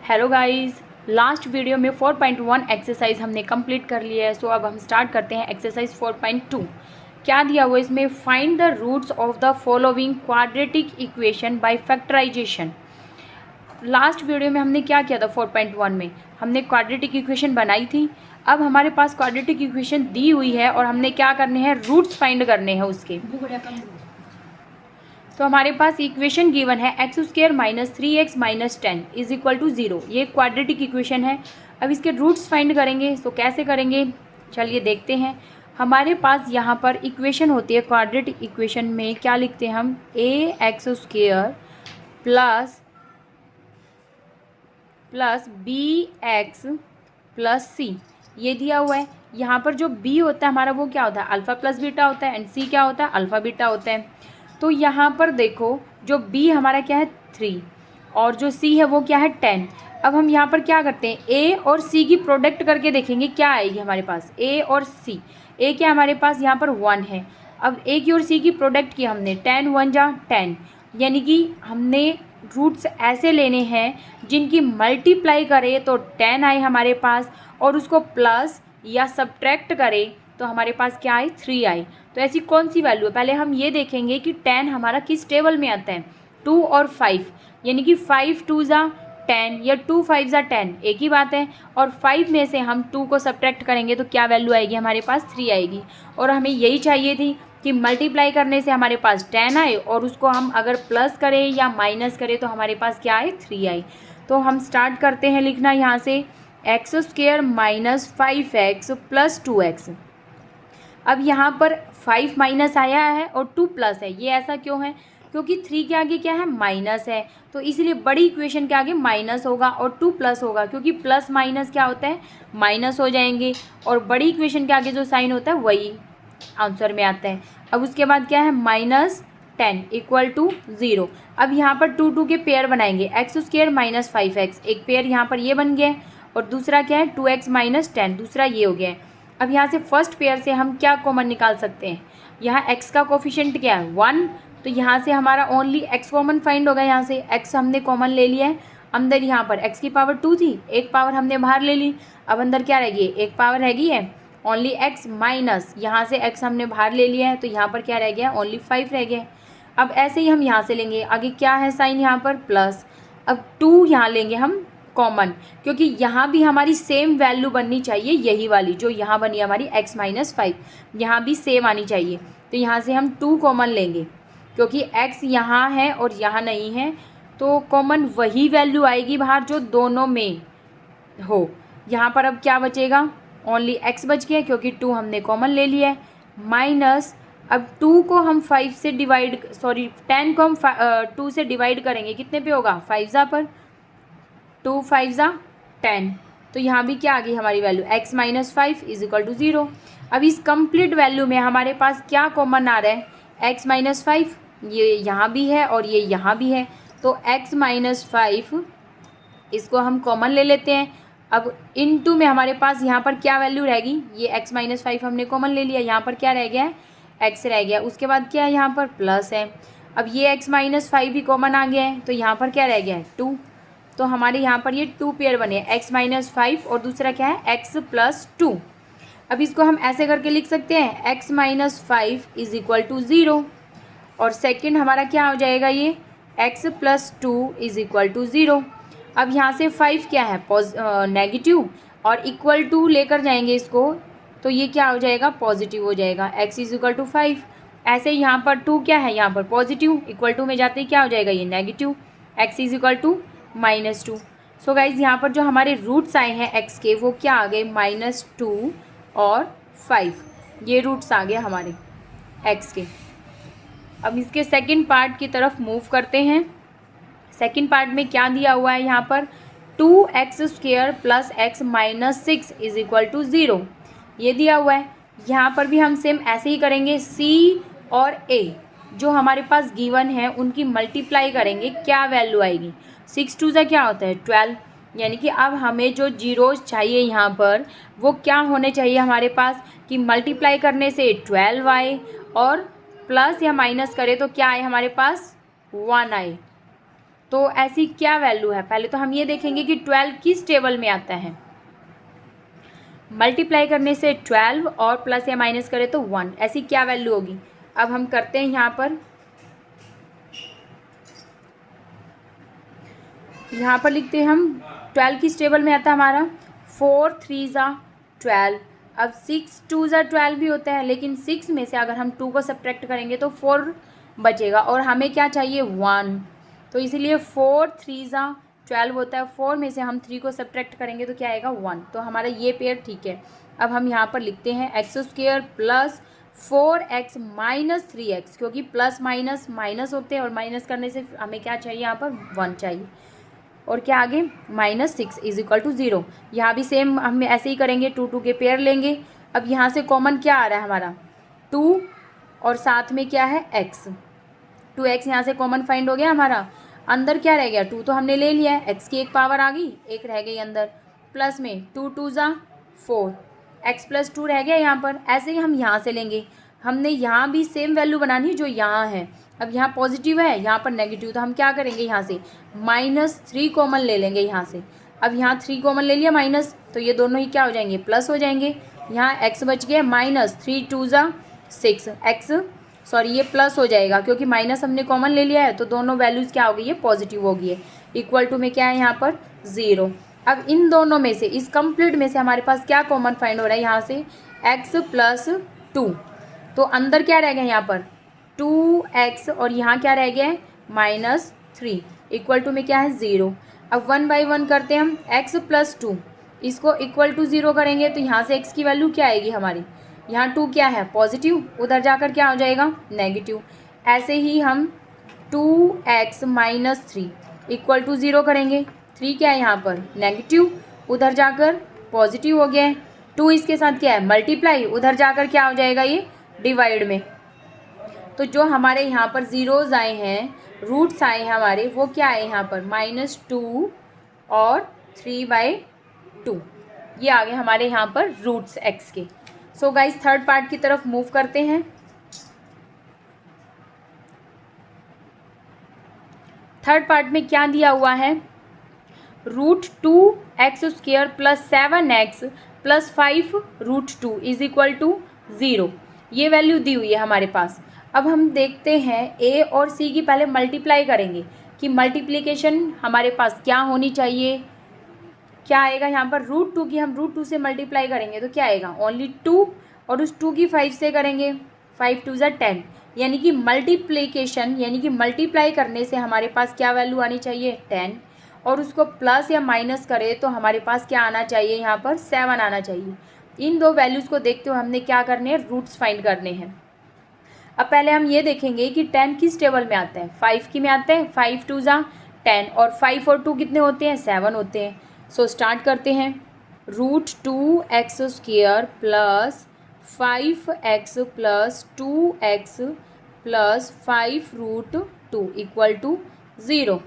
Hello guys, last video में 4.1 exercise हमने complete कर लिया है। सो अब हम स्टार्ट करते हैं एक्सरसाइज 4.2। क्या दिया हुआ इसमें? Find the roots of the following quadratic equation by factorization. Last video में हमने क्या किया था? 4.1 में हमने क्वाड्रेटिक इक्वेशन बनाई थी। अब हमारे पास क्वाड्रेटिक इक्वेशन दी हुई है और हमने क्या करने हैं? रूट्स फाइंड करने हैं उसके। तो हमारे पास इक्वेशन गिवन है x square minus 3x minus 10 is equal to 0। ये क्वाड्रेटिक इक्वेशन है। अब इसके रूट्स फाइंड करेंगे। तो कैसे करेंगे, चलिए देखते हैं। हमारे पास यहाँ पर इक्वेशन होती है क्वाड्रेटिक इक्वेशन में, क्या लिखते हैं हम? A x square plus b x plus c, ये दिया हुआ है। यहाँ पर जो b होता है हमारा वो क्या होता है? अल्फ़ा प्लस बीटा होता है। एंड c क्या होता है? अल्फ़ा बीटा होता है। तो यहाँ पर देखो, जो b हमारा क्या है? 3 और जो c है वो क्या है? 10। अब हम यहाँ पर क्या करते हैं? a और c की प्रोडक्ट करके देखेंगे क्या आएगी हमारे पास। a और c, a क्या हमारे पास यहाँ पर 1 है। अब a की और c की प्रोडक्ट की हमने 10 1 जा 10, यानी कि हमने रूट्स ऐसे लेने हैं जिनकी मल्टीप्लाई करें तो 10 आए हमारे पास, और उसको प्लस या सब्ट्रैक्ट करें तो हमारे पास क्या आए? 3 आए। तो ऐसी कौन सी वैल्यू है? पहले हम ये देखेंगे कि 10 हमारा किस टेबल में आता है। 2 और 5, यानी कि 5 2 ज़ा 10 या 2 5 ज़ा 10, एक ही बात है। और 5 में से हम 2 को सब्ट्रैक्ट करेंगे तो क्या वैल्यू आएगी हमारे पास? 3 आएगी। और हमें यही चाहिए थी कि मल्टीप्लाई करने से हमारे पास 10 आए और उसको हम अगर प्लस करें या माइनस करें तो हमारे पास क्या आए? 3 आए। तो हम स्टार्ट करते हैं लिखना यहाँ से x square minus 5x plus 2x। अब यहाँ पर 5 माइनस आया है और 2 प्लस है। ये ऐसा क्यों है? क्योंकि 3 के आगे क्या है? माइनस है, तो इसलिए बड़ी इक्वेशन के आगे माइनस होगा और 2 प्लस होगा, क्योंकि प्लस माइनस क्या होता है? माइनस हो जाएंगे। और बड़ी इक्वेशन के आगे जो साइन होता है वही आंसर में आता है। अब उसके बाद क्या है? -10 इक्वल टू 0। अब यहाँ पर 2 2 के पेयर बनाएंगे। एक्स स्क्र माइनस 5x, एक पेयर यहाँ पर ये बन गया है, और दूसरा क्या है? 2x माइनस 10, दूसरा ये हो गया है। अब यहाँ से फर्स्ट पेयर से हम क्या कॉमन निकाल सकते हैं? यहाँ x का कोफिशिएंट क्या है? 1, तो यहाँ से हमारा ओनली x कॉमन फाइंड होगा। यहाँ से x हमने कॉमन ले लिया है। अंदर यहाँ पर x की पावर 2 थी, एक पावर हमने बाहर ले ली। अब अंदर क्या रहेगी? एक पावर रहेगी है ओनली x माइनस, यहाँ से x हमने बाहर ले लिया है तो यहाँ पर क्या रह गया? ओनली 5 रह गया। अब ऐसे ही हम यहाँ से लेंगे, आगे क्या है साइन? यहाँ पर प्लस। अब 2 यहाँ लेंगे हम कॉमन, क्योंकि यहाँ भी हमारी सेम वैल्यू बननी चाहिए, यही वाली जो यहाँ बनी हमारी x माइनस 5, यहाँ भी सेम आनी चाहिए। तो यहाँ से हम 2 कॉमन लेंगे, क्योंकि x यहाँ है और यहाँ नहीं है, तो कॉमन वही वैल्यू आएगी बाहर जो दोनों में हो। यहाँ पर अब क्या बचेगा? ओनली x बच गया, क्योंकि 2 हमने कॉमन ले लिया है। माइनस, अब 2 को हम 5 से डिवाइड, 10 को हम 2 से डिवाइड करेंगे, कितने पे होगा? 5 ज़ा पर, 2 5 ज़ा 10, तो यहाँ भी क्या आ गई हमारी value? x minus 5 is equal to 0। अब इस कंप्लीट वैल्यू में हमारे पास क्या कॉमन आ रहा है? x माइनस 5, ये यहाँ भी है और ये यहाँ भी है, तो x माइनस 5 इसको हम कॉमन ले लेते हैं। अब इनटू में हमारे पास यहाँ पर क्या वैल्यू रहेगी? ये x माइनस 5 हमने कॉमन ले लिया, यहाँ पर क्या रह गया है? x रह गया। उसके बाद क्या है? यहाँ पर प्लस है। अब ये x माइनस 5 भी कॉमन आ गया है, तो यहाँ पर क्या रह गया है? 2। तो हमारे यहाँ पर ये 2 पेयर बने, x माइनस 5 और दूसरा क्या है? x plus 2। अब इसको हम ऐसे करके लिख सकते हैं x minus 5 is equal to 0, और सेकेंड हमारा क्या हो जाएगा? ये x plus 2 is equal to 0। अब यहाँ से 5 क्या है? नेगेटिव, और इक्वल टू लेकर जाएंगे इसको, तो ये क्या हो जाएगा? पॉजिटिव हो जाएगा। x is equal to 5। ऐसे ही यहाँ पर 2 क्या है? यहाँ पर पॉजिटिव, इक्वल टू में जाते ही क्या हो जाएगा? ये negative. x is equal to -2। So guys यहाँ पर जो हमारे रूट्स आए हैं x के, वो क्या आ गए? -2 और 5, ये रूट्स आ गए हमारे x के। अब इसके सेकंड पार्ट की तरफ मूव करते हैं। सेकंड पार्ट में क्या दिया हुआ है? यहाँ पर 2x square plus x minus 6 is equal to 0, ये दिया हुआ है। यहाँ पर भी हम सेम ऐसे ही करेंगे। c और a जो हमारे पास गिवन है उनकी मल्टीप्लाई करेंगे, क्या वैल्यू आएगी? 6 2 ज़ा क्या होता है? 12, यानी कि अब हमें जो जीरोज चाहिए यहाँ पर वो क्या होने चाहिए हमारे पास कि मल्टीप्लाई करने से 12 आए और प्लस या माइनस करें तो क्या आए हमारे पास? 1 आए। तो ऐसी क्या वैल्यू है, पहले तो हम ये देखेंगे कि 12 किस टेबल में आता है। मल्टीप्लाई करने से 12 और प्लस या माइनस करें तो 1, ऐसी क्या वैल्यू होगी। अब हम करते हैं यहाँ पर लिखते हैं हम 12 किस टेबल में आता है हमारा, 4 3 ज़ा 12। अब 6 2 ज़ा 12 भी होता है, लेकिन 6 में से अगर हम 2 को सब्ट्रैक्ट करेंगे तो 4 बचेगा और हमें क्या चाहिए 1, तो इसीलिए 4 3 ज़ा 12 होता है। 4 में से हम 3 को सब्ट्रैक्ट करेंगे तो क्या आएगा 1, तो हमारा ये पेयर ठीक है। अब हम यहाँ पर लिखते हैं x² plus 4x minus 3x, क्योंकि प्लस माइनस माइनस होते हैं और माइनस करने से हमें क्या चाहिए यहाँ पर 1 चाहिए। और क्या आगे -6 इज इक्वल टू 0। यहाँ भी सेम हम ऐसे ही करेंगे, 2 2 के पेयर लेंगे। अब यहाँ से कॉमन क्या आ रहा है हमारा 2 और साथ में क्या है x, 2x यहाँ से कॉमन फाइंड हो गया हमारा। अंदर क्या रह गया 2 तो हमने ले लिया है, x की एक पावर आ गई, एक रह गई अंदर, प्लस में 2 2 ज़ा 4, x प्लस 2 रह गया यहाँ पर। ऐसे ही हम यहाँ से लेंगे, हमने यहाँ भी सेम वैल्यू बनानी है जो यहाँ है। अब यहाँ पॉजिटिव है, यहाँ पर नेगेटिव, तो हम क्या करेंगे यहाँ से -3 कॉमन ले लेंगे यहाँ से। अब यहाँ 3 कॉमन ले लिया माइनस, तो ये दोनों ही क्या हो जाएंगे प्लस हो जाएंगे। यहाँ x बच गया -3 2 ज़ा 6, ये प्लस हो जाएगा क्योंकि माइनस हमने कॉमन ले लिया है, तो दोनों वैल्यूज़ क्या हो गई है पॉजिटिव हो गई है। इक्वल टू में क्या है यहाँ पर 0। अब इन दोनों में से, इस कंप्लीट में से हमारे पास क्या कॉमन फाइंड हो रहा है यहाँ से x प्लस 2, तो अंदर क्या रह गया यहाँ पर 2x और यहाँ क्या रह गया है -3, इक्वल टू में क्या है 0। अब 1 बाई 1 करते हैं हम, x प्लस 2 इसको इक्वल टू 0 करेंगे तो यहाँ से x की वैल्यू क्या आएगी हमारी, यहाँ 2 क्या है पॉजिटिव, उधर जाकर क्या हो जाएगा नेगेटिव। ऐसे ही हम 2x माइनस 3 इक्वल टू 0 करेंगे, 3 क्या है यहाँ पर नेगेटिव, उधर जाकर पॉजिटिव हो गया है। 2 इसके साथ क्या है मल्टीप्लाई, उधर जाकर क्या हो जाएगा ये डिवाइड में। तो जो हमारे यहाँ पर ज़ीरोज़ आए हैं, रूट्स आए हैं हमारे, वो क्या आए यहाँ पर -2 और 3/2, ये आ गए हमारे यहाँ पर रूट्स x के। सो गाइस थर्ड पार्ट की तरफ मूव करते हैं। थर्ड पार्ट में क्या दिया हुआ है, √2x² plus 7x plus 5√2 is equal to 0, ये वैल्यू दी हुई है हमारे पास। अब हम देखते हैं a और c की पहले मल्टीप्लाई करेंगे कि मल्टीप्लिकेशन हमारे पास क्या होनी चाहिए। क्या आएगा यहाँ पर √2 की हम √2 से मल्टीप्लाई करेंगे तो क्या आएगा ओनली 2, और उस 2 की 5 से करेंगे, 5 2 ज़ा 10, यानी कि मल्टीप्लिकेशन यानी कि मल्टीप्लाई करने से हमारे पास क्या वैल्यू आनी चाहिए 10, और उसको प्लस या माइनस करें तो हमारे पास क्या आना चाहिए यहाँ पर 7 आना चाहिए। इन दो वैल्यूज़ को देखते हुए हमने क्या करने हैं रूट्स फाइंड करने हैं। अब पहले हम ये देखेंगे कि 10 किस टेबल में आता है, 5 की में आता है, 5 2 ज़ा 10 और 5 और 2 कितने होते हैं 7 होते हैं। सो स्टार्ट करते हैं, √2x² plus 5x plus 2x plus 5√2 equal to 0।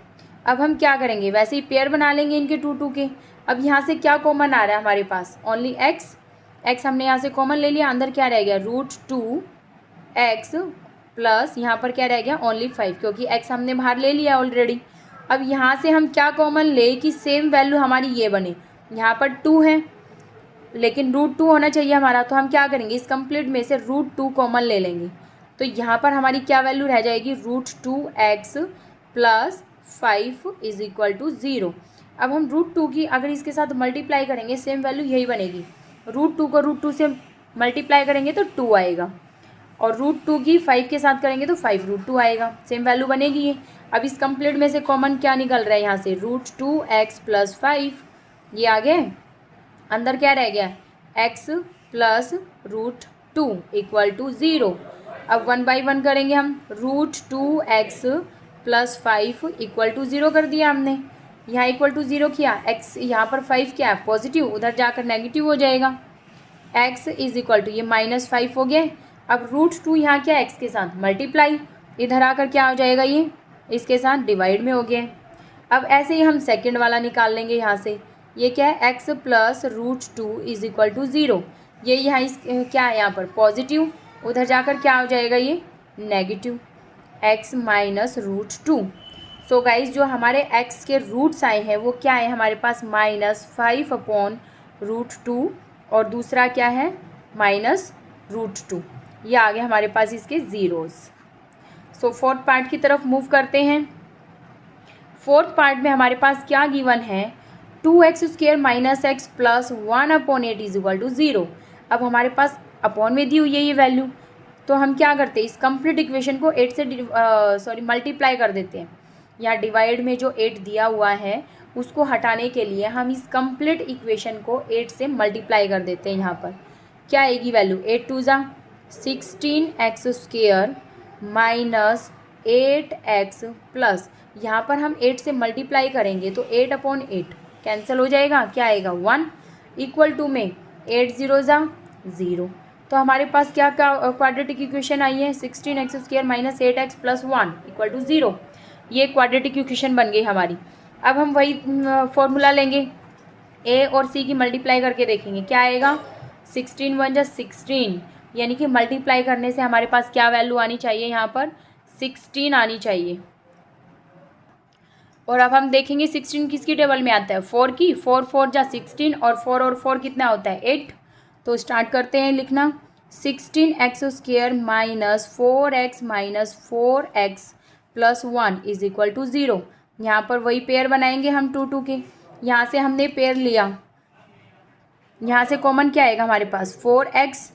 अब हम क्या करेंगे, वैसे ही पेयर बना लेंगे इनके 2 2 के। अब यहाँ से क्या कॉमन आ रहा है हमारे पास ओनली x हमने यहाँ से कॉमन ले लिया, अंदर क्या रह गया √2x प्लस यहाँ पर क्या रह गया ओनली 5, क्योंकि x हमने बाहर ले लिया ऑलरेडी। अब यहाँ से हम क्या कॉमन ले कि सेम वैल्यू हमारी ये बने, यहाँ पर 2 है लेकिन √2 होना चाहिए हमारा, तो हम क्या करेंगे इस कंप्लीट में से √2 कॉमन ले लेंगे, तो यहाँ पर हमारी क्या वैल्यू रह जाएगी √2x plus 5 is equal to 0। अब हम √2 की अगर इसके साथ मल्टीप्लाई करेंगे सेम वैल्यू यही बनेगी, √2 को √2 से मल्टीप्लाई करेंगे तो 2 आएगा, और √2 की 5 के साथ करेंगे तो 5√2 आएगा, सेम वैल्यू बनेगी ये। अब इस कंप्लीट में से कॉमन क्या निकल रहा है यहाँ से √2x प्लस 5, ये आ गया, अंदर क्या रह गया x प्लस √2 इक्वल टू 0। अब 1 बाई 1 करेंगे हम, √2x प्लस 5 इक्वल टू 0 कर दिया हमने, यहाँ इक्वल टू 0 किया, x यहाँ पर 5 क्या है पॉजिटिव, उधर जाकर नेगेटिव हो जाएगा, x इज इक्वल टू ये -5 हो गया। अब √2 यहाँ क्या x के साथ मल्टीप्लाई, इधर आकर क्या हो जाएगा ये इसके साथ डिवाइड में हो गया। अब ऐसे ही हम सेकंड वाला निकाल लेंगे यहाँ से, ये क्या है x plus √2 is equal to 0, ये यहाँ इस क्या है यहाँ पर पॉजिटिव, उधर जाकर क्या हो जाएगा ये negative, x minus √2। So guys जो हमारे x के रूट्स आए हैं वो क्या है हमारे पास -5/√2 और दूसरा क्या है -√2। ये आ गए हमारे पास इसके ज़ीरोज़। सो फोर्थ पार्ट की तरफ मूव करते हैं। फोर्थ पार्ट में हमारे पास क्या गिवन है 2x² - x + 1/8 = 0। अब हमारे पास अपॉन में दी हुई है ये वैल्यू, तो हम क्या करते हैं इस कंप्लीट इक्वेशन को 8 से मल्टीप्लाई कर देते हैं। यहाँ डिवाइड में जो 8 दिया हुआ है उसको हटाने के लिए हम इस कंप्लीट इक्वेशन को 8 से मल्टीप्लाई कर देते हैं। यहाँ पर क्या आएगी वैल्यू 8 2 ज़ा 16x² - 8x प्लस यहाँ पर हम 8 से मल्टीप्लाई करेंगे तो 8/8 कैंसिल हो जाएगा, क्या आएगा 1 इक्वल टू में 8 0 ज़ा 0। तो हमारे पास क्या क्वाड्रेटिक इक्वेशन आई है 16x² - 8x + 1 = 0। ये क्वाड्रेटिक इक्वेशन बन गई हमारी। अब हम वही फॉर्मूला लेंगे, a और c की मल्टीप्लाई करके देखेंगे क्या आएगा 16 1 = 16, यानी कि मल्टीप्लाई करने से हमारे पास क्या वैल्यू आनी चाहिए यहाँ पर 16 आनी चाहिए। और अब हम देखेंगे 16 किसकी टेबल में आता है 4 की, 4 4 = 16 और 4 और 4 कितना होता है 8। तो स्टार्ट करते हैं लिखना 16x² - 4x - 4x + 1 = 0। यहाँ पर वही पेयर बनाएंगे हम 2 2 के। यहाँ से हमने पेयर लिया, यहाँ से कॉमन क्या आएगा हमारे पास 4x,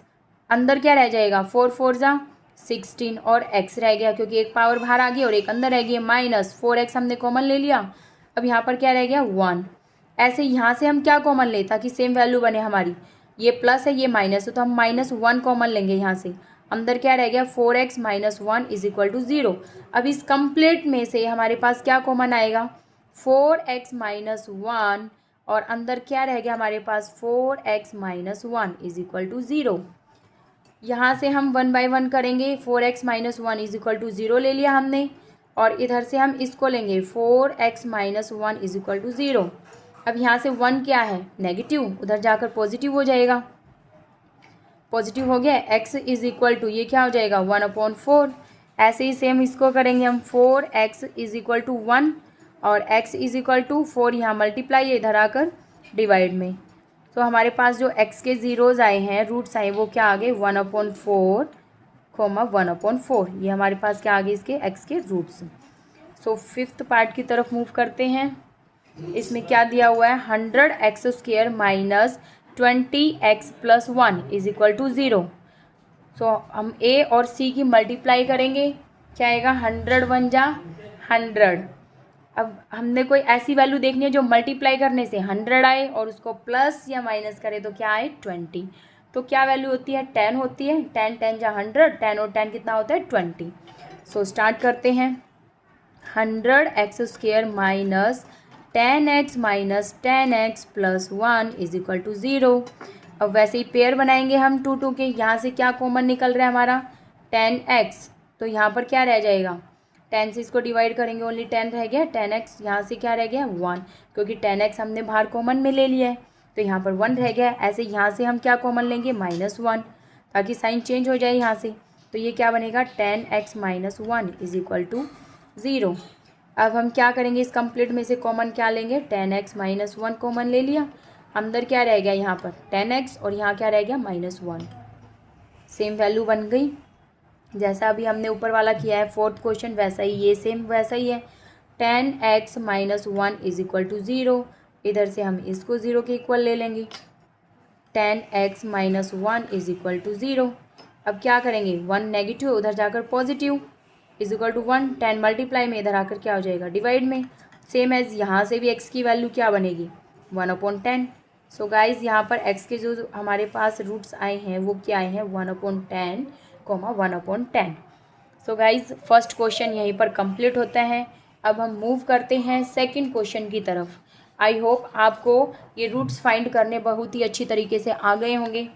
अंदर क्या रह जाएगा 4 4 ज़ा 16 और x रह गया क्योंकि एक पावर बाहर आ गई और एक अंदर रह गई -4x हमने कॉमन ले लिया। अब यहाँ पर क्या रह गया 1। ऐसे यहाँ से हम क्या कॉमन ले ताकि सेम वैल्यू बने हमारी, ये प्लस है ये माइनस है तो हम -1 कॉमन लेंगे। यहाँ से अंदर क्या रह गया 4x - 1 = 0। अब इस कंप्लीट में से हमारे पास क्या कॉमन आएगा 4x - 1 और अंदर क्या रह गया हमारे पास 4x - 1 = 0। यहाँ से हम 1 बाय 1 करेंगे 4x - 1 = 0 ले लिया हमने और इधर से हम इसको लेंगे 4x - 1 = 0। अब यहाँ से 1 क्या है नेगेटिव, उधर जाकर पॉजिटिव हो जाएगा, पॉजिटिव हो गया x = ये क्या हो जाएगा 1/4। ऐसे ही सेम इसको करेंगे हम 4x = 1 और x = 4, यहाँ मल्टीप्लाई है इधर आकर डिवाइड में। तो हमारे पास जो x के ज़ीरोज़ आए हैं रूट्स आए वो क्या आ गए 1/4, 1/4। ये हमारे पास क्या आ गए इसके x के रूट्स। सो फिफ्थ पार्ट की तरफ मूव करते हैं। इसमें क्या दिया हुआ है 100x² - 20x + 1 = 0। सो हम a और c की मल्टीप्लाई करेंगे, क्या आएगा 100 1 = 100। अब हमने कोई ऐसी वैल्यू देखनी है जो मल्टीप्लाई करने से 100 आए और उसको प्लस या माइनस करें तो क्या आए 20। तो क्या वैल्यू होती है 10 होती है, 10 10 = 100, 10 और 10 कितना होता है 20। सो स्टार्ट करते हैं 100x² - 10x - 10x + 1 = 0। अब वैसे ही पेयर बनाएंगे हम 2 2 के। यहाँ से क्या कॉमन निकल रहा है हमारा 10x, तो यहाँ पर क्या रह जाएगा 10 से इसको डिवाइड करेंगे ओनली 10 रह गया 10x। यहाँ से क्या रह गया 1, क्योंकि 10x हमने बाहर कॉमन में ले लिया है तो यहाँ पर 1 रह गया। ऐसे यहाँ से हम क्या कॉमन लेंगे -1 ताकि साइन चेंज हो जाए यहाँ से। तो ये क्या बनेगा 10x - 1 = 0। अब हम क्या करेंगे इस कंप्लीट में से कॉमन क्या लेंगे 10x - 1 कॉमन ले लिया, अंदर क्या रह गया यहाँ पर 10x और यहाँ क्या रह गया -1। सेम वैल्यू बन गई जैसा अभी हमने ऊपर वाला किया है फोर्थ क्वेश्चन, वैसा ही ये सेम वैसा ही है 10x - 1 = 0। इधर से हम इसको 0 के इक्वल ले लेंगे 10x - 1 = 0। अब क्या करेंगे 1 नेगेटिव उधर जाकर पॉजिटिव =1, 10 मल्टीप्लाई में इधर आकर क्या हो जाएगा डिवाइड में। सेम एज यहाँ से भी x की वैल्यू क्या बनेगी 1/10। सो गाइज यहाँ पर x के जो हमारे पास रूट्स आए हैं वो क्या आए हैं 1/10, 1/10। सो गाइज फर्स्ट क्वेश्चन यहीं पर कंप्लीट होता है। अब हम मूव करते हैं सेकंड क्वेश्चन की तरफ। आई होप आपको ये रूट्स फाइंड करने बहुत ही अच्छी तरीके से आ गए होंगे।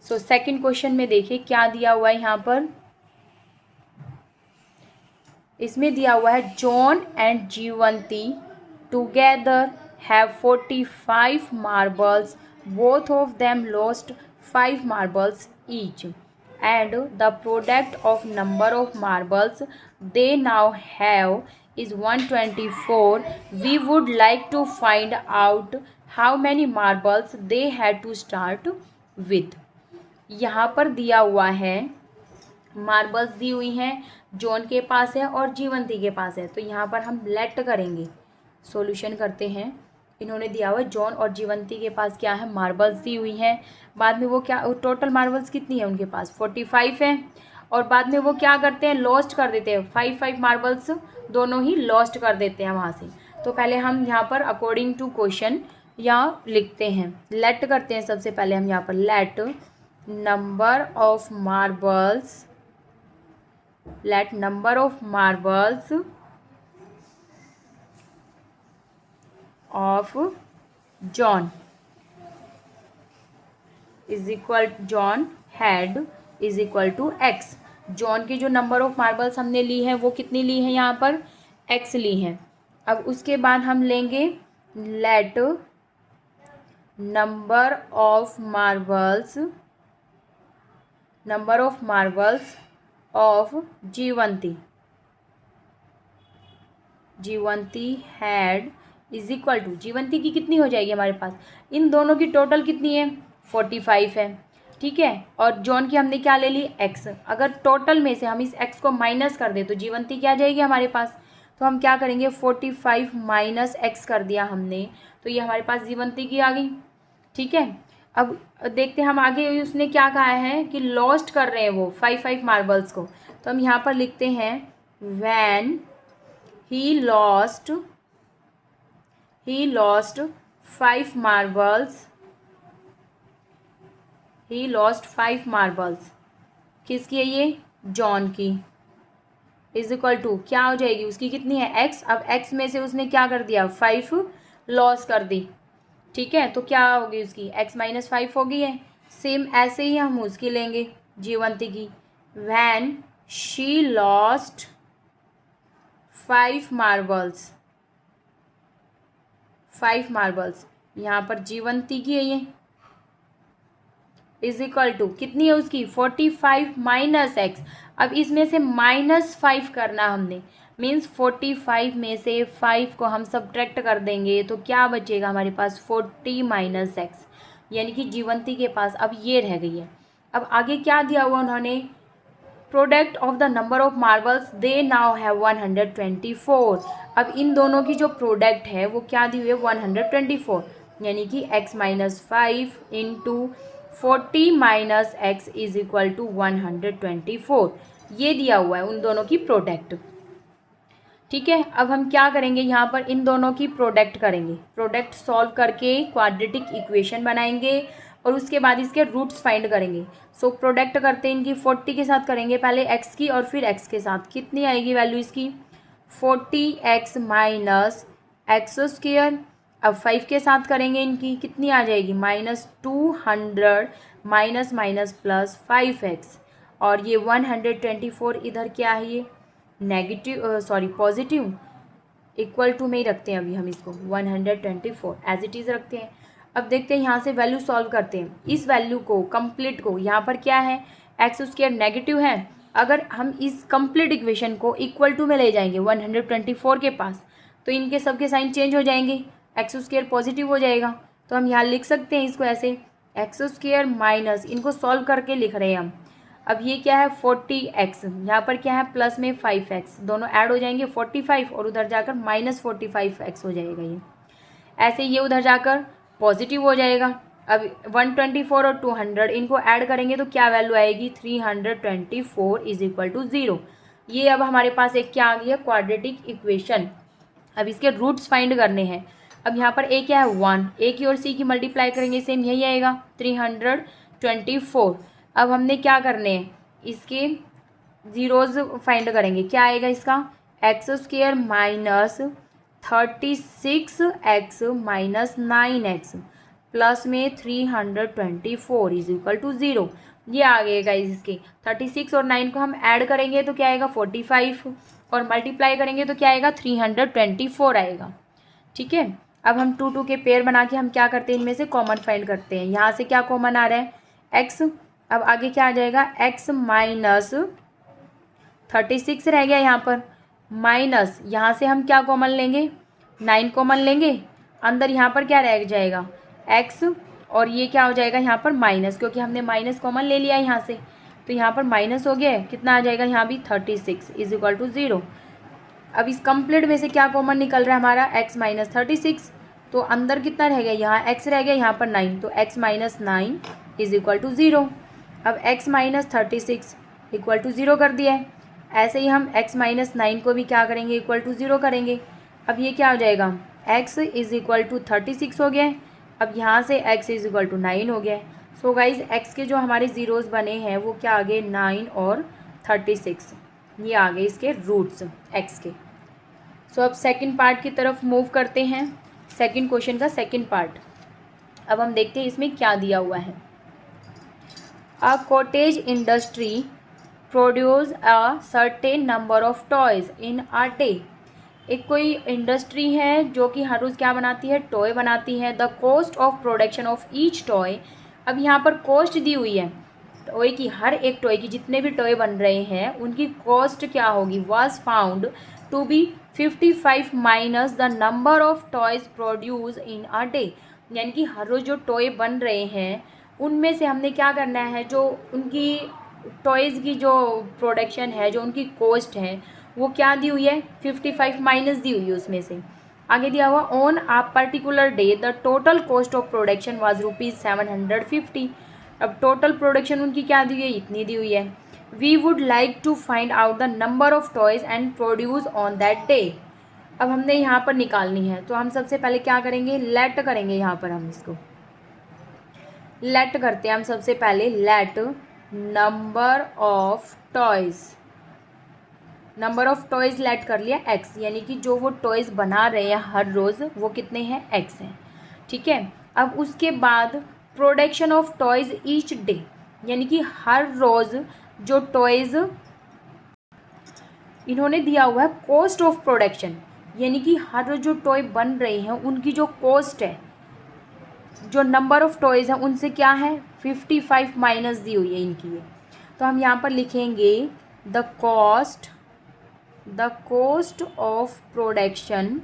सो सेकंड क्वेश्चन में देखिए क्या दिया हुआ है यहाँ पर। इसमें दिया हुआ है John and Jivanti together have 45 marbles, both of them lost 5 marbles each. and the product of number of marbles they now have is 124. We would like to find out how many marbles they had to start with. यहाँ पर दिया हुआ है, marbles दी हुई हैं, John के पास है और जीवंती के पास है, तो यहाँ पर हम लेट करेंगे, सॉल्यूशन करते हैं। इन्होंने दिया हुआ है जॉन और जीवंती के पास क्या है, मार्बल्स दी हुई हैं। बाद में वो क्या, टोटल मार्बल्स कितनी है उनके पास, 45 है। और बाद में वो क्या करते हैं, लॉस्ट कर देते हैं, 5 मार्बल्स दोनों ही लॉस्ट कर देते हैं वहाँ से। तो पहले हम यहाँ पर अकॉर्डिंग टू क्वेश्चन यहाँ लिखते हैं, लेट करते हैं। सबसे पहले हम यहाँ पर late number of marbles, let number of marbles of John is equal, John had is equal to x। John की जो नंबर ऑफ मार्बल्स हमने ली है वो कितनी ली है, यहाँ पर x ली है। अब उसके बाद हम लेंगे let number of marbles, number of marbles of Jivanti, Jivanti had is equal to, Jivanti की कितनी हो जाएगी हमारे पास, इन दोनों की टोटल कितनी है, 45 है, ठीक है। और जॉन की हमने क्या ले ली, x। अगर टोटल में से हम इस x को माइनस कर दें तो जीवंती क्या आ जाएगी हमारे पास, तो हम क्या करेंगे, 45 माइनस x कर दिया हमने, तो ये हमारे पास जीवंती की आ गई, ठीक है। अब देखते हैं हम आगे, उसने क्या कहा है कि लॉस्ट कर रहे हैं वो 5 मार्बल्स को, तो हम यहाँ पर लिखते हैं when he lost 5 marbles, he lost 5 marbles, किसकी है ये, जॉन की, इज इक्वल टू क्या हो जाएगी, उसकी कितनी है, x। अब x में से उसने क्या कर दिया, 5 लॉस कर दी, ठीक है। तो क्या होगी उसकी, x माइनस 5 हो गई है। सेम ऐसे ही हम उसकी लेंगे, जीवंती की, when she lost 5 marbles, 5 marbles, यहाँ पर जीवंती की है ये, इज इक्वल टू कितनी है उसकी, 45 माइनस एक्स। अब इसमें से -5 करना हमने, मीन्स 45 में से 5 को हम सब्ट्रैक्ट कर देंगे तो क्या बचेगा हमारे पास, 40 माइनस एक्स, यानी कि जीवंती के पास अब ये रह गई है। अब आगे क्या दिया हुआ उन्होंने, product of the number of marbles they now have 124। अब इन दोनों की जो प्रोडक्ट है वो क्या दी हुई है, 124, यानी कि x minus 5 into 40 minus x is equal to 124, ये दिया हुआ है उन दोनों की प्रोडक्ट, ठीक है। अब हम क्या करेंगे, यहाँ पर इन दोनों की प्रोडक्ट करेंगे, प्रोडक्ट सॉल्व करके क्वाड्रेटिक इक्वेशन बनाएंगे और उसके बाद इसके रूट्स फाइंड करेंगे। सो प्रोडक्ट करते हैं इनकी, 40 के साथ करेंगे पहले x की और फिर x के साथ, कितनी आएगी वैल्यू इसकी, 40x माइनस एक्स स्क्वायर। अब 5 के साथ करेंगे इनकी, कितनी आ जाएगी, -200 माइनस माइनस प्लस 5x, और ये 124 इधर क्या है, ये negative, sorry positive, equal to में ही रखते हैं अभी हम इसको, 124 एज इट इज़ रखते हैं। अब देखते हैं यहाँ से वैल्यू सॉल्व करते हैं, इस वैल्यू को कंप्लीट को, यहाँ पर क्या है, एक्स स्क्वायर नेगेटिव है, अगर हम इस कंप्लीट इक्वेशन को इक्वल टू में ले जाएंगे 124 के पास, तो इनके सबके साइन चेंज हो जाएंगे, एक्स स्क्वायर पॉजिटिव हो जाएगा। तो हम यहाँ लिख सकते हैं इसको ऐसे, एक्स स्क्वायर माइनस, इनको सॉल्व करके लिख रहे हैं हम। अब ये क्या है, 40x, यहाँ पर क्या है, प्लस में 5x, दोनों ऐड हो जाएंगे 45, और उधर जाकर -45x हो जाएगा ये, ऐसे ये उधर जाकर पॉजिटिव हो जाएगा। अब 124 और 200 इनको ऐड करेंगे तो क्या वैल्यू आएगी, 324 इज इक्वल टू 0। ये अब हमारे पास एक क्या आ गया, क्वाड्रेटिक इक्वेशन। अब इसके रूट्स फाइंड करने हैं। अब यहाँ पर ए क्या है, 1, ए की और सी की मल्टीप्लाई करेंगे सेम यही आएगा, 324। अब हमने क्या करने हैं, इसके ज़ीरोज़ फाइंड करेंगे, क्या आएगा इसका, x square minus 36x minus 9x plus में 324 इज इक्वल टू 0, ये आ गए गाइस। इसके 36 और 9 को हम ऐड करेंगे तो क्या आएगा, 45, और मल्टीप्लाई करेंगे तो क्या आएगा, 324 आएगा, ठीक है। अब हम 2 2 के पेयर बना के हम क्या करते हैं, इनमें से कॉमन फाइंड करते हैं। यहाँ से क्या कॉमन आ रहा है, x, अब आगे क्या आ जाएगा, x माइनस 36 रह गया यहाँ पर, माइनस यहाँ से हम क्या कॉमन लेंगे, 9 कॉमन लेंगे, अंदर यहाँ पर क्या रह जाएगा x, और ये क्या हो जाएगा यहाँ पर माइनस, क्योंकि हमने माइनस कॉमन ले लिया यहाँ से, तो यहाँ पर माइनस हो गया है, कितना आ जाएगा यहाँ भी 36 इज इक्वल टू 0। अब इस कंप्लीट में से क्या कॉमन निकल रहा है हमारा, x माइनस 36, तो अंदर कितना रह गया, यहाँ x रह गया, यहाँ पर 9, तो x minus 9 is equal to 0। अब x माइनस 36 इक्वल टू 0 कर दिया है। ऐसे ही हम x माइनस 9 को भी क्या करेंगे, इक्वल टू 0 करेंगे। अब ये क्या हो जाएगा, x इज इक्वल टू 36 हो गया है। अब यहाँ से x इज इक्वल टू 9 हो गया है। सो गाइज x के जो हमारे ज़ीरोज़ बने हैं वो क्या आ गए, 9 और 36, ये आ गए इसके रूट्स x के। सो अब सेकंड पार्ट की तरफ मूव करते हैं, सेकंड क्वेश्चन का सेकंड पार्ट। अब हम देखते हैं इसमें क्या दिया हुआ है। A cottage industry produce a certain number of toys in a day. एक कोई इंडस्ट्री है जो कि हर रोज़ क्या बनाती है, टॉय बनाती है। The cost of production of each toy, अब यहाँ पर कॉस्ट दी हुई है टॉय की, हर एक टॉय की, जितने भी टॉय बन रहे हैं उनकी कॉस्ट क्या होगी, was found to be 55 minus the number of toys produce in a day. यानी कि हर रोज़ जो टॉय बन रहे हैं उनमें से हमने क्या करना है, जो उनकी टॉयज़ की जो प्रोडक्शन है, जो उनकी कॉस्ट है, वो क्या दी हुई है, 55 माइनस दी हुई है उसमें से। आगे दिया हुआ, on a particular day the total cost of production was ₹750। अब टोटल प्रोडक्शन उनकी क्या दी हुई है, इतनी दी हुई है। We would like to find out the number of toys and produce on that day. अब हमने यहाँ पर निकालनी है, तो हम सबसे पहले क्या करेंगे, लेट करेंगे। यहाँ पर हम इसको लेट करते हैं। हम सबसे पहले let number of toys, number of toys let कर लिया x, यानी कि जो वो टॉयज़ बना रहे हैं हर रोज़ वो कितने हैं, x हैं। ठीक है। अब उसके बाद production of toys each day, यानी कि हर रोज़ जो टॉयज़ इन्होंने दिया हुआ है, कॉस्ट ऑफ प्रोडक्शन, यानी कि हर रोज़ जो टॉय बन रहे हैं उनकी जो कॉस्ट है, जो नंबर ऑफ टॉयज़ हैं उनसे क्या है, 55 माइनस दी हुई है इनकी ये। तो हम यहाँ पर लिखेंगे the cost of production,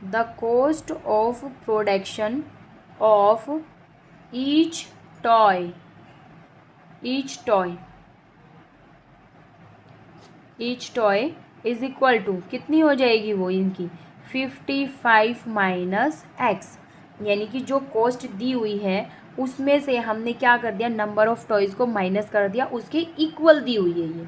the cost of production of each toy is equal to, कितनी हो जाएगी वो इनकी, 55 माइनस एक्स, यानी कि जो कॉस्ट दी हुई है उसमें से हमने क्या कर दिया, नंबर ऑफ टॉयज़ को माइनस कर दिया, उसके इक्वल दी हुई है ये।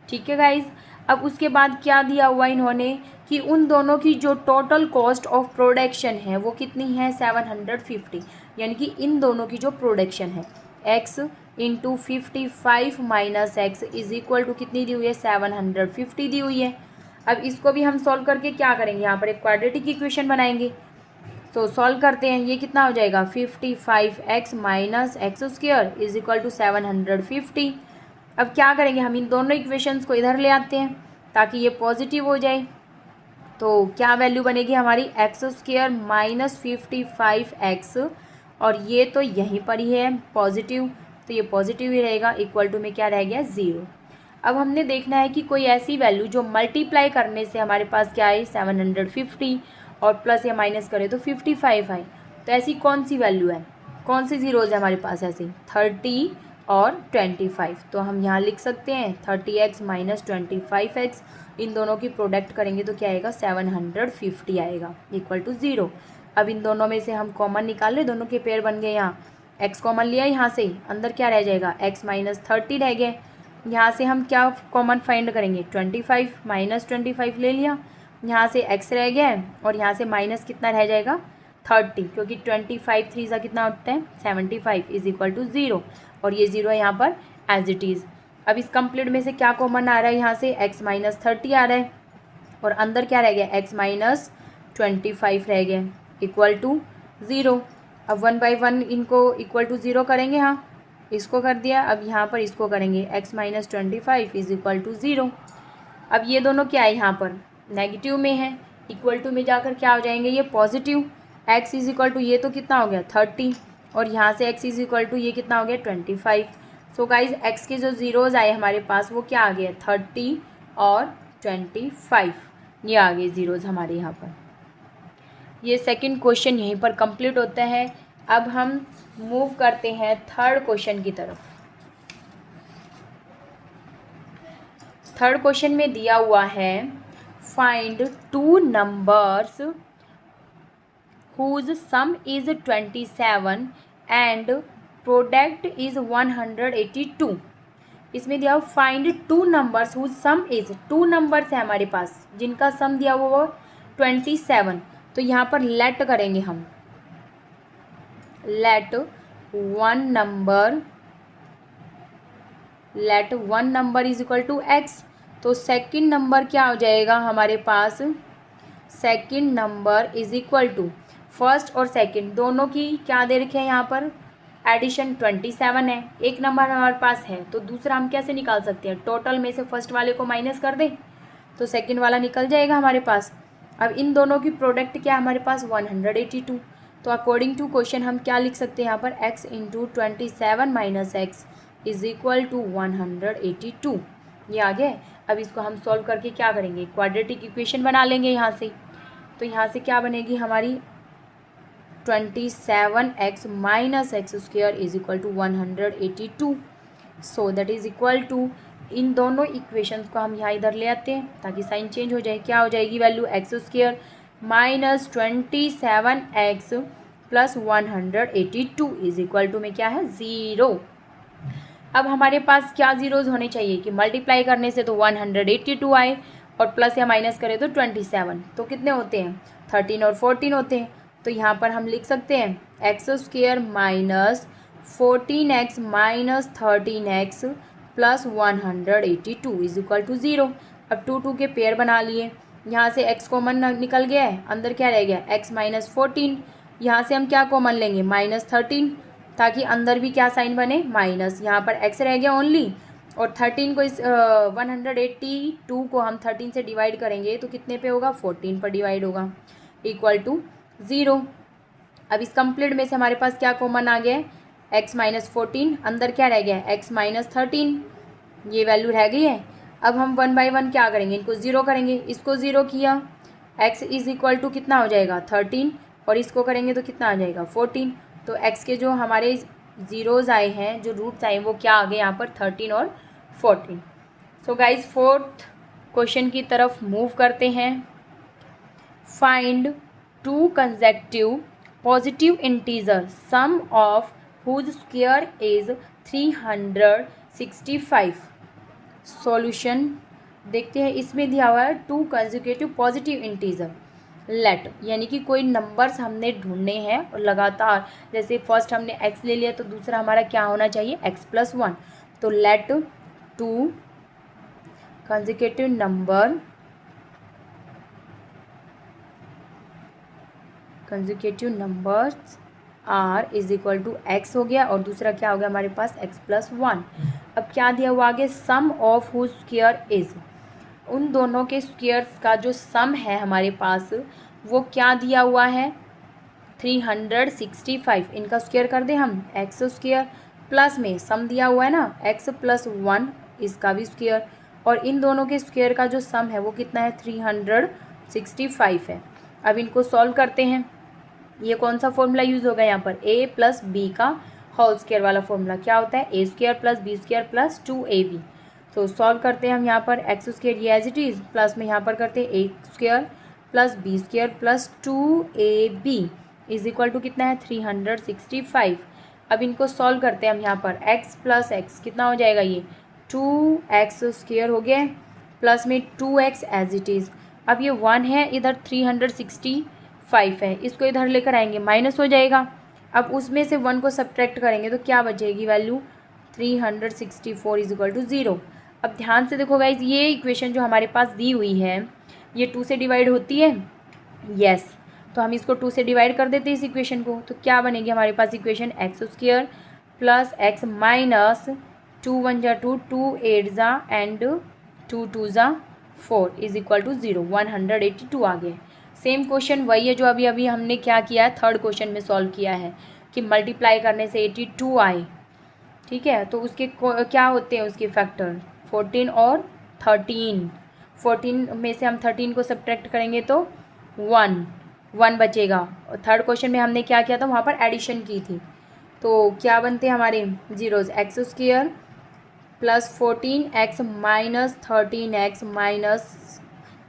ठीक है गाइज। अब उसके बाद क्या दिया हुआ इन्होंने कि उन दोनों की जो टोटल कॉस्ट ऑफ प्रोडक्शन है वो कितनी है, 750, यानी कि इन दोनों की जो प्रोडक्शन है x into 55 minus x is equal to कितनी दी हुई है, 750 दी हुई है। अब इसको भी हम सॉल्व करके क्या करेंगे, यहाँ पर एक क्वाड्रेटिक इक्वेशन बनाएंगे। तो सॉल्व करते हैं, ये कितना हो जाएगा, 55x minus x square is equal to 750। अब क्या करेंगे, हम इन दोनों इक्वेशंस को इधर ले आते हैं ताकि ये पॉजिटिव हो जाए। तो क्या वैल्यू बनेगी हमारी, एक्स स्क्वायर माइनस 55x, और ये तो यहीं पर ही है पॉजिटिव, तो ये पॉजिटिव ही रहेगा, इक्वल टू में क्या रह गया, 0। अब हमने देखना है कि कोई ऐसी वैल्यू जो मल्टीप्लाई करने से हमारे पास क्या है, 750, और प्लस या माइनस करें तो 55 है। तो ऐसी कौन सी वैल्यू है, कौन सी ज़ीरोज़ है हमारे पास, ऐसी 30 और 25। तो हम यहाँ लिख सकते हैं 30x माइनस 25x, इन दोनों की प्रोडक्ट करेंगे तो क्या आएगा, 750 आएगा, इक्वल टू 0। अब इन दोनों में से हम कॉमन निकाल ले, दोनों के पेयर बन गए। यहाँ x कॉमन लिया, यहाँ से अंदर क्या रह जाएगा, x माइनस 30 रह गए। यहाँ से हम क्या कॉमन फाइंड करेंगे, 25 माइनस 25 ले लिया, यहाँ से x रह गया है, और यहाँ से माइनस कितना रह जाएगा, 30, क्योंकि 25 3 सा कितना होता है, 75 इज इक्वल टू 0, और ये 0 है यहाँ पर एज इट इज़। अब इस कंप्लीट में से क्या कॉमन आ रहा है, यहाँ से x माइनस 30 आ रहा है, और अंदर क्या रह गया, x माइनस 25 रह गया, इक्वल टू 0। अब 1 बाई 1 इनको इक्वल टू 0 करेंगे, हाँ इसको कर दिया। अब यहाँ पर इसको करेंगे, x minus 25 is equal to 0। अब ये दोनों क्या है, यहाँ पर नेगेटिव में है, इक्वल टू में जाकर क्या हो जाएंगे, ये positive. x is equal to, ये तो कितना हो गया 30, और यहाँ से x इज इक्वल टू ये कितना हो गया 25। सो गाइज x के जो ज़ीरोज़ आए हमारे पास वो क्या आ गया 30 और 25, ये आ गए ज़ीरोज़ हमारे यहाँ पर। ये सेकंड क्वेश्चन यहीं पर कंप्लीट होता है। अब हम मूव करते हैं थर्ड क्वेश्चन की तरफ। थर्ड क्वेश्चन में दिया हुआ है find two numbers whose sum is 27 and product is 182। इसमें दिया find two numbers whose sum is, two numbers है हमारे पास जिनका सम दिया हुआ वो 27। तो यहाँ पर लेट करेंगे हम, let one number is equal to x. तो सेकंड नंबर क्या हो जाएगा हमारे पास, second number is equal to first और सेकंड दोनों की क्या दे रखे हैं यहाँ पर एडिशन 27 है। एक नंबर हमारे पास है तो दूसरा हम कैसे निकाल सकते हैं, टोटल में से फर्स्ट वाले को माइनस कर दें तो सेकंड वाला निकल जाएगा हमारे पास। अब इन दोनों की प्रोडक्ट क्या हमारे पास 182। तो अकॉर्डिंग टू क्वेश्चन हम क्या लिख सकते हैं यहाँ पर x into 27 minus x is equal to 182। ये आ गया। अब इसको हम सॉल्व करके क्या करेंगे, क्वाड्रेटिक इक्वेशन बना लेंगे यहाँ से। तो यहाँ से क्या बनेगी हमारी 27x minus x square is equal to 182। So that is equal to, इन दोनों इक्वेशंस को हम यहाँ इधर ले आते हैं ताकि साइन चेंज हो जाए। क्या हो जाएगी value x square minus 27x plus 182 is equal to में क्या है 0। अब हमारे पास क्या ज़ीरोज़ होने चाहिए कि मल्टीप्लाई करने से तो 182 आए और प्लस या माइनस करें तो 27, तो कितने होते हैं 13 और 14 होते हैं। तो यहाँ पर हम लिख सकते हैं x square minus 14x minus 13x plus 182 is equal to 0। अब टू के पेयर बना लिए, यहाँ से x कॉमन निकल गया है, अंदर क्या रह गया x माइनस 14। यहाँ से हम क्या कॉमन लेंगे माइनस 13, ताकि अंदर भी क्या साइन बने माइनस। यहाँ पर x रह गया ओनली, और 13 को इस 182 को हम 13 से डिवाइड करेंगे तो कितने पे होगा 14 पर डिवाइड होगा, इक्वल टू 0। अब इस कंप्लीट में से हमारे पास क्या कॉमन आ गया है x माइनस 14, अंदर क्या रह गया है x माइनस 13, ये वैल्यू रह गई है। अब हम 1 बाई 1 क्या करेंगे, इनको 0 करेंगे। इसको 0 किया x इज इक्वल टू कितना हो जाएगा 13, और इसको करेंगे तो कितना आ जाएगा 14। तो x के जो हमारे ज़ीरोज़ आए हैं, जो रूट्स आए वो क्या आ गए यहाँ पर 13 और 14। सो गाइज फोर्थ क्वेश्चन की तरफ मूव करते हैं। Find two consecutive positive integer sum of whose square is 365। Solution देखते हैं। इसमें दिया हुआ है two consecutive positive integer let, यानी कि कोई नंबर्स हमने ढूंढने हैं और लगातार, जैसे फर्स्ट हमने x ले लिया तो दूसरा हमारा क्या होना चाहिए x प्लस 1। तो let two consecutive numbers are is equal to x हो गया, और दूसरा क्या हो गया हमारे पास x प्लस 1। अब क्या दिया हुआ आगे सम ऑफ हुज स्क्वायर इज, उन दोनों के स्क्वायर्स का जो सम है हमारे पास वो क्या दिया हुआ है 365। इनका स्क्वायर कर दें हम एक्स स्क्वायर, प्लस में सम दिया हुआ है ना x प्लस 1, इसका भी स्क्वायर, और इन दोनों के स्क्वायर का जो सम है वो कितना है 365 है। अब इनको सॉल्व करते हैं। ये कौन सा फॉर्मूला यूज़ होगा यहाँ पर a प्लस बी का होल स्क्वायर वाला फॉर्मूला, क्या होता है a square plus b square plus 2ab। तो सॉल्व करते हैं हम यहाँ पर एक्स स्क्वायर ये एज इट इज़, प्लस में यहाँ पर करते हैं a square plus b square plus 2ab is equal to कितना है 365। अब इनको सॉल्व करते हैं हम यहाँ पर x प्लस एक्स कितना हो जाएगा, ये 2x स्क्वायर हो गया, प्लस में 2x एज इट इज़। अब ये 1 है, इधर 365 है, इसको इधर लेकर आएंगे माइनस हो जाएगा। अब उसमें से 1 को सब्ट्रैक्ट करेंगे तो क्या बचेगी वैल्यू 364 इज इक्वल टू 0। अब ध्यान से देखो गाइज, ये इक्वेशन जो हमारे पास दी हुई है ये 2 से डिवाइड होती है, यस। तो हम इसको 2 से डिवाइड कर देते हैं इस इक्वेशन को, तो क्या बनेगी हमारे पास equation x square plus x minus 2 1 जा 2 2 8 जा एंड 2 2 जा 4 इज इक्वल टू 0, 182 आ गया। सेम क्वेश्चन वही है जो अभी हमने क्या किया है थर्ड क्वेश्चन में सॉल्व किया है। कि मल्टीप्लाई करने से 82 आए, ठीक है। तो उसके क्या होते हैं उसके फैक्टर 14 और 13। 14 में से हम 13 को सब्ट्रैक्ट करेंगे तो 1 बचेगा। और थर्ड क्वेश्चन में हमने क्या किया था, वहाँ पर एडिशन की थी। तो क्या बनते हैं हमारे zeros, x square plus 14x minus 13x minus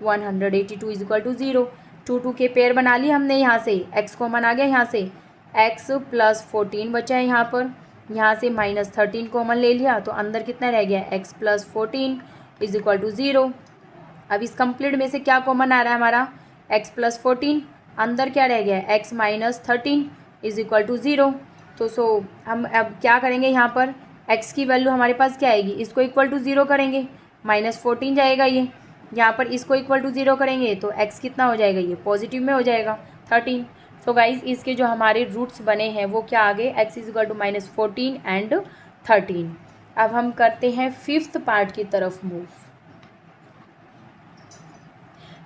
182 is equal to 0। 2 के पेयर बना लिए हमने, यहाँ से x कॉमन आ गया, यहाँ से x प्लस 14 बचा है यहाँ पर, यहाँ से माइनस 13 कॉमन ले लिया तो अंदर कितना रह गया x plus 14 is equal to 0। अब इस कंप्लीट में से क्या कॉमन आ रहा है हमारा, x प्लस 14, अंदर क्या रह गया x minus 13 is equal to 0। तो हम अब क्या करेंगे, यहाँ पर x की वैल्यू हमारे पास क्या आएगी, इसको इक्वल टू 0 करेंगे, माइनस 14 जाएगा ये, यहाँ पर इसको इक्वल टू 0 करेंगे तो x कितना हो जाएगा, ये पॉजिटिव में हो जाएगा 13। सो गाइज इसके जो हमारे रूट्स बने हैं वो क्या आ गए, x is equal to minus 14 and 13। अब हम करते हैं फिफ्थ पार्ट की तरफ मूव।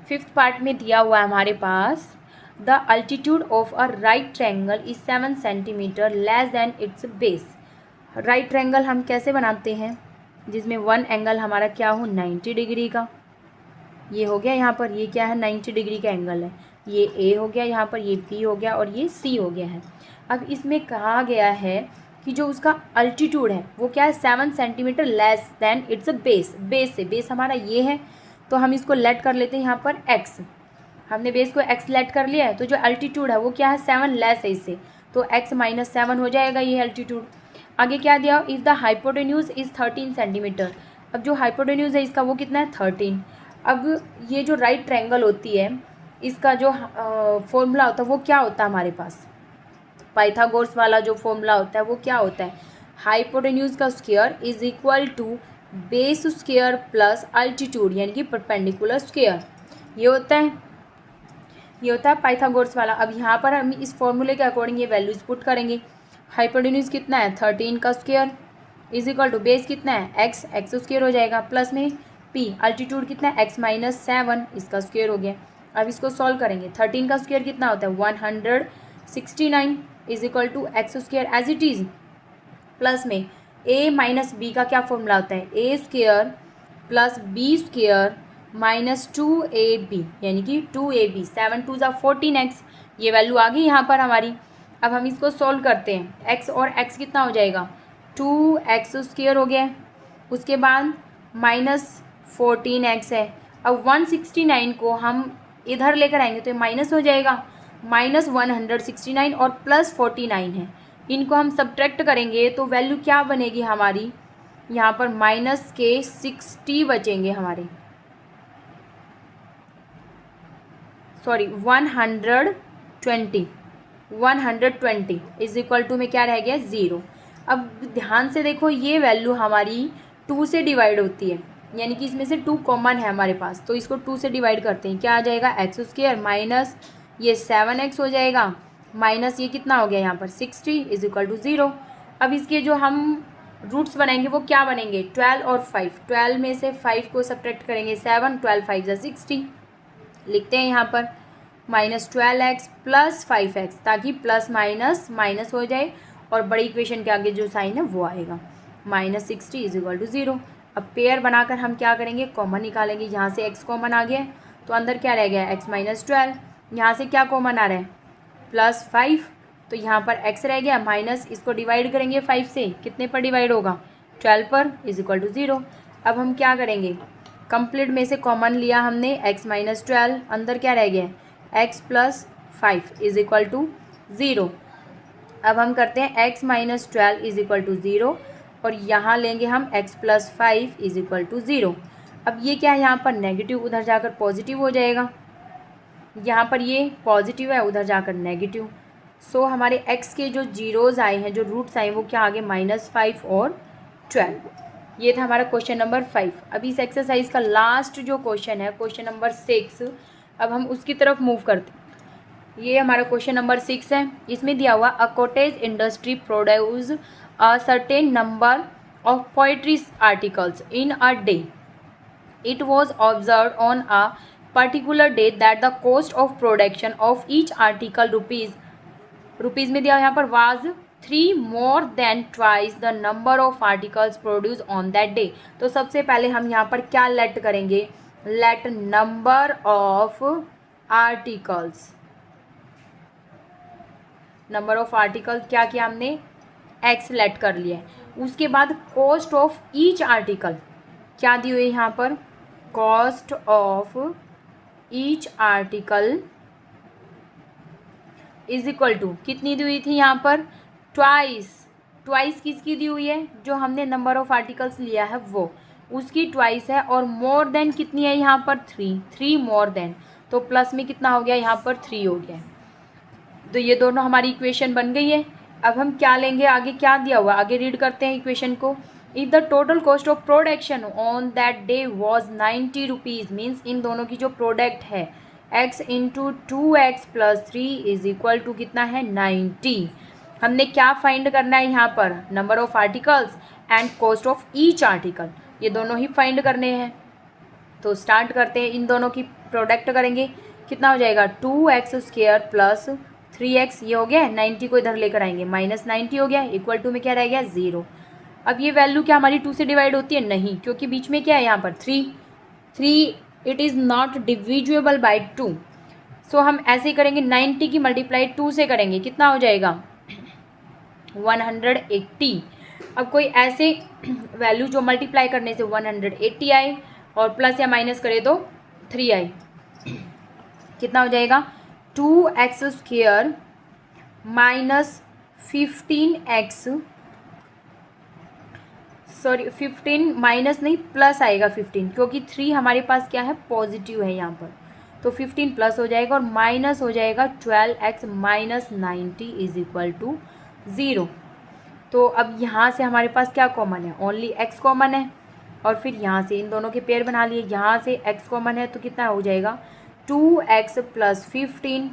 फिफ्थ पार्ट में दिया हुआ है हमारे पास, the altitude of a right triangle is 7 centimetre less than its base. Right triangle हम कैसे बनाते हैं, जिसमें वन एंगल हमारा क्या हो 90 डिग्री का, ये हो गया यहाँ पर, ये क्या है 90 डिग्री का एंगल है, ये ए हो गया यहाँ पर, ये बी हो गया और ये सी हो गया है। अब इसमें कहा गया है कि जो उसका अल्टीट्यूड है वो क्या है 7 centimetre less than it's a base. Base से, बेस हमारा ये है तो हम इसको लेट कर लेते हैं यहाँ पर x, हमने बेस को x लेट कर लिया है, तो जो अल्टीट्यूड है वो क्या है 7 लेस है इससे, तो x माइनस 7 हो जाएगा ये अल्टीट्यूड। आगे क्या दिया, if the hypotenuse is 13 centimetre. अब जो हाइपोटेन्यूज है इसका वो कितना है 13। अब ये जो राइट ट्रायंगल होती है इसका जो फॉर्मूला होता है वो क्या होता है हमारे पास, पाइथागोरस वाला जो फॉर्मूला होता है वो क्या होता है, हाइपोटेन्यूज का square is equal to base square plus altitude यानी कि परपेंडिकुलर स्क्वायर, ये होता है, ये होता है पाइथागोरस वाला। अब यहाँ पर हम इस फॉर्मूले के अकॉर्डिंग ये वैल्यूज पुट करेंगे। हाइपोटेन्यूज कितना है 13 का square is equal to base कितना है x, x स्क्वायर हो जाएगा प्लस में p, अल्टीट्यूड कितना है x माइनस 7, इसका स्क्वायर हो गया। अब इसको सॉल्व करेंगे, 13 का स्क्वायर कितना होता है 169 is equal to x square as it is, plus में a माइनस बी का क्या फॉर्मूला होता है a square plus b square minus 2ab यानी कि 2ab, 7 2 ज़ा 14x, ये वैल्यू आ गई यहाँ पर हमारी। अब हम इसको सॉल्व करते हैं, x और x कितना हो जाएगा 2x स्क्वायर हो गया, उसके बाद माइनस 14x है। अब 169 को हम इधर लेकर आएंगे तो ये माइनस हो जाएगा, माइनस 169 और प्लस 49 है, इनको हम सब्ट्रैक्ट करेंगे तो वैल्यू क्या बनेगी हमारी, यहाँ पर माइनस के 60 बचेंगे हमारे, सॉरी 120 इज इक्वल टू में क्या रह गया 0। अब ध्यान से देखो ये वैल्यू हमारी 2 से डिवाइड होती है, यानी कि इसमें से 2 कॉमन है हमारे पास, तो इसको 2 से डिवाइड करते हैं, क्या आ जाएगा एक्स स्क्वायर माइनस ये 7x हो जाएगा, माइनस ये कितना हो गया यहाँ पर 60 इज इक्वल टू 0। अब इसके जो हम रूट्स बनाएंगे वो क्या बनेंगे 12 और 5, 12 में से 5 को सब्ट्रैक्ट करेंगे 7, 12 5 ज़ा 60, लिखते हैं यहाँ पर माइनस 12x प्लस 5x, ताकि प्लस माइनस माइनस हो जाए और बड़ी इक्वेशन के आगे जो साइन है वो आएगा, माइनस 60 इज इक्वल टू 0। अब पेयर बनाकर हम क्या करेंगे कॉमन निकालेंगे, यहाँ से x कॉमन आ गया तो अंदर क्या रह गया x माइनस 12, यहाँ से क्या कॉमन आ रहा है प्लस 5, तो यहाँ पर x रह गया माइनस, इसको डिवाइड करेंगे 5 से, कितने पर डिवाइड होगा 12 पर इज इक्वल टू 0। अब हम क्या करेंगे कंप्लीट में से कॉमन लिया हमने x माइनस 12, अंदर क्या रह गया x plus 5 is equal to 0। अब हम करते हैं x minus 12 is equal to 0 और यहाँ लेंगे हम x plus 5 is equal to 0। अब ये क्या है यहाँ पर नेगेटिव, उधर जाकर पॉजिटिव हो जाएगा, यहाँ पर ये पॉजिटिव है उधर जाकर नेगेटिव। सो हमारे x के जो जीरोज़ आए हैं, जो रूट्स आए वो क्या आ गए -5 और 12। ये था हमारा क्वेश्चन नंबर 5। अभी इस एक्सरसाइज का लास्ट जो क्वेश्चन है क्वेश्चन नंबर 6, अब हम उसकी तरफ मूव करते हैं। ये हमारा क्वेश्चन नंबर 6 है, इसमें दिया हुआ a cottage industry produce a certain number of poetry articles in a day. It was observed on a particular day that the cost of production of each article rupees में दिया यहाँ पर was 3 more than twice the number of articles produce on that day. तो सबसे पहले हम यहाँ पर क्या लेट करेंगे, late number of articles, number of article क्या किया हमने, एक्स लेट कर लिया है। उसके बाद कॉस्ट ऑफ ईच आर्टिकल क्या दी हुई है यहाँ पर, cost of each article is equal to कितनी दी हुई थी यहाँ पर, ट्वाइस। ट्वाइस किसकी दी हुई है, जो हमने नंबर ऑफ आर्टिकल्स लिया है वो, उसकी ट्वाइस है। और मोर देन कितनी है यहाँ पर, 3 मोर देन, तो प्लस में कितना हो गया यहाँ पर 3 हो गया। तो ये दोनों हमारी इक्वेशन बन गई है। अब हम क्या लेंगे, आगे क्या दिया हुआ, आगे रीड करते हैं इक्वेशन को। If the total cost of production on that day was 90 rupees, means इन दोनों की जो प्रोडक्ट है x into 2x plus 3 is equal to कितना है, 90। हमने क्या फाइंड करना है यहाँ पर, number of articles and cost of each article, ये दोनों ही फाइंड करने हैं। तो स्टार्ट करते हैं, इन दोनों की प्रोडक्ट करेंगे, कितना हो जाएगा 2x² प्लस 3x, ये हो गया 90 को इधर लेकर आएंगे, माइनस 90 हो गया, इक्वल टू में क्या रह गया 0। अब ये वैल्यू क्या हमारी 2 से डिवाइड होती है, नहीं, क्योंकि बीच में क्या है यहाँ पर 3 it is not divisible by 2। सो हम ऐसे ही करेंगे, 90 की मल्टीप्लाई 2 से करेंगे, कितना हो जाएगा 180। अब कोई ऐसे वैल्यू जो मल्टीप्लाई करने से 180 आए और प्लस या माइनस करे तो 3 आए, कितना हो जाएगा 2x² minus 15x, sorry 15 minus नहीं प्लस आएगा 15, क्योंकि 3 हमारे पास क्या है, पॉजिटिव है यहाँ पर, तो 15 प्लस हो जाएगा और माइनस हो जाएगा 12x minus 90 is equal to 0। तो अब यहाँ से हमारे पास क्या कॉमन है, ओनली x कॉमन है, और फिर यहाँ से इन दोनों के पेयर बना लिए, यहाँ से x कॉमन है तो कितना हो जाएगा 2x प्लस 15,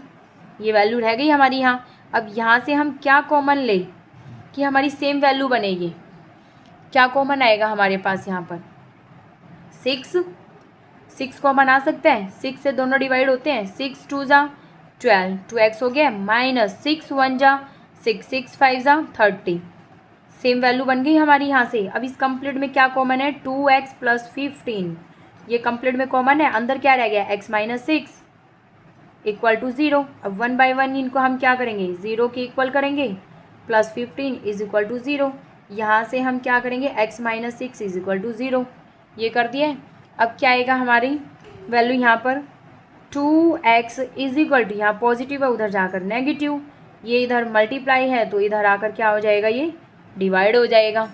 ये वैल्यू रह गई हमारी यहाँ। अब यहाँ से हम क्या कॉमन ले कि हमारी सेम वैल्यू बनेगी, क्या कॉमन आएगा हमारे पास यहाँ पर 6 कॉमन आ सकता है, 6 से दोनों डिवाइड होते हैं, 6 2 जा 12, 2x हो गया माइनस 6 1 जा 6, 6 5 जा 30, सेम वैल्यू बन गई हमारी यहाँ से। अब इस कंप्लीट में क्या कॉमन है 2x प्लस 15, ये कंप्लीट में कॉमन है, अंदर क्या रह गया x माइनस 6 इक्वल टू 0। अब 1 बाई 1 इनको हम क्या करेंगे 0 के इक्वल करेंगे, प्लस 15 इज इक्वल टू 0, यहाँ से हम क्या करेंगे x minus 6 is equal to 0, ये कर दिए। अब क्या आएगा हमारी वैल्यू यहाँ पर 2x इज इक्वल टू, यहाँ पॉजिटिव है उधर जाकर नेगेटिव, ये इधर मल्टीप्लाई है तो इधर आकर क्या हो जाएगा, ये डिवाइड हो जाएगा।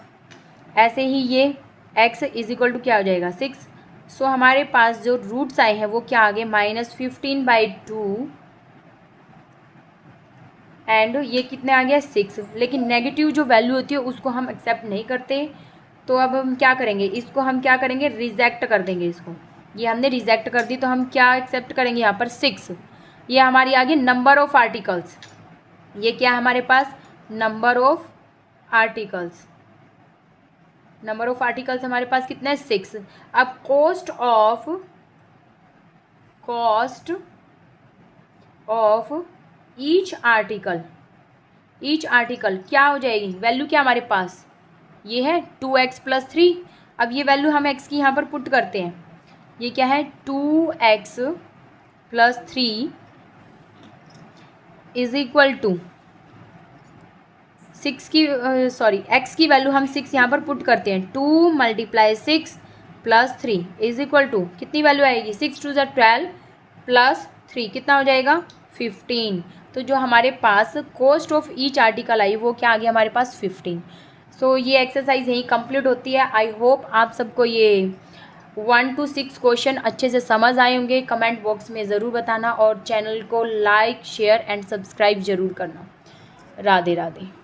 ऐसे ही ये x इज इक्वल टू क्या हो जाएगा 6। सो हमारे पास जो रूट्स आए हैं वो क्या आ गए -15/2 एंड ये कितने आ गया 6। लेकिन नेगेटिव जो वैल्यू होती है उसको हम एक्सेप्ट नहीं करते, तो अब हम क्या करेंगे, इसको हम क्या करेंगे रिजेक्ट कर देंगे इसको, ये हमने रिजेक्ट कर दी तो हम क्या एक्सेप्ट करेंगे यहाँ पर 6। ये हमारी आ गई नंबर ऑफ आर्टिकल्स, ये क्या हमारे पास number of articles, number of articles हमारे पास कितना है 6। अब कॉस्ट ऑफ ईच आर्टिकल क्या हो जाएगी, वैल्यू क्या हमारे पास ये है 2x प्लस 3। अब ये वैल्यू हम x की यहाँ पर पुट करते हैं, ये क्या है 2x plus 3 is equal to 6 की x की वैल्यू हम 6 यहाँ पर पुट करते हैं, 2 multiply 6 plus 3 is equal to कितनी वैल्यू आएगी 6 2 ज़ा 12 प्लस 3 कितना हो जाएगा 15। तो जो हमारे पास कॉस्ट ऑफ ईच आर्टिकल आई वो क्या आ गया हमारे पास 15। सो ये एक्सरसाइज यहीं कंप्लीट होती है। आई होप आप सबको ये 1 to 6 क्वेश्चन अच्छे से समझ आए होंगे। कमेंट बॉक्स में ज़रूर बताना और चैनल को लाइक शेयर एंड सब्सक्राइब ज़रूर करना। राधे राधे।